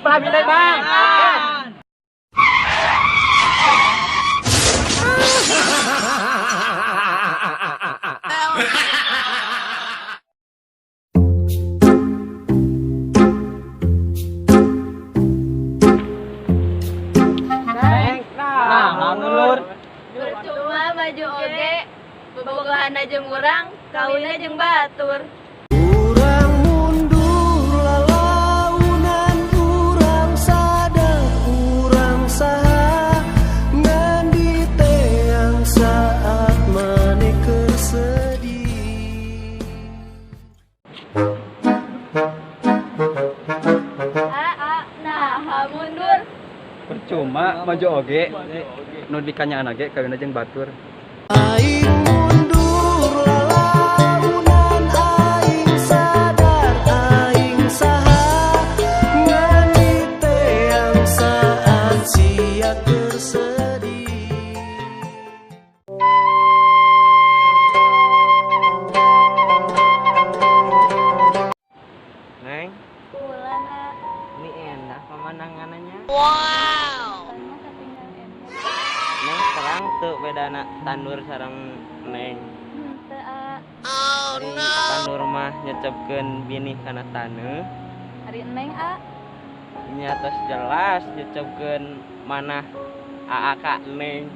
pahami deh bang. Nah, Lur. Percuma maju oge, bobogohan jeung urang, kawinna jeung batur. Urang mundur lalaunan urang sadar urang saha ngan diteang saat maneh keur sedih. Nah, mundur. Percuma maju oge, nu dikanyaan ge kawin jeung batur. Aing mundur lalaunan aing sadar aing saha ngan diteang saat sia keur sedih. Neng, Kulana. ini enak pemandangannya. Karena ketinggalan enak. Neng terang tuh bedana tandur sareng Neng. Teu a. Ari tandur mah nyecepkeun bini kana taneuh. Hari Neng a. Nya tos jelas nyecepkeun manah aa ka Neng.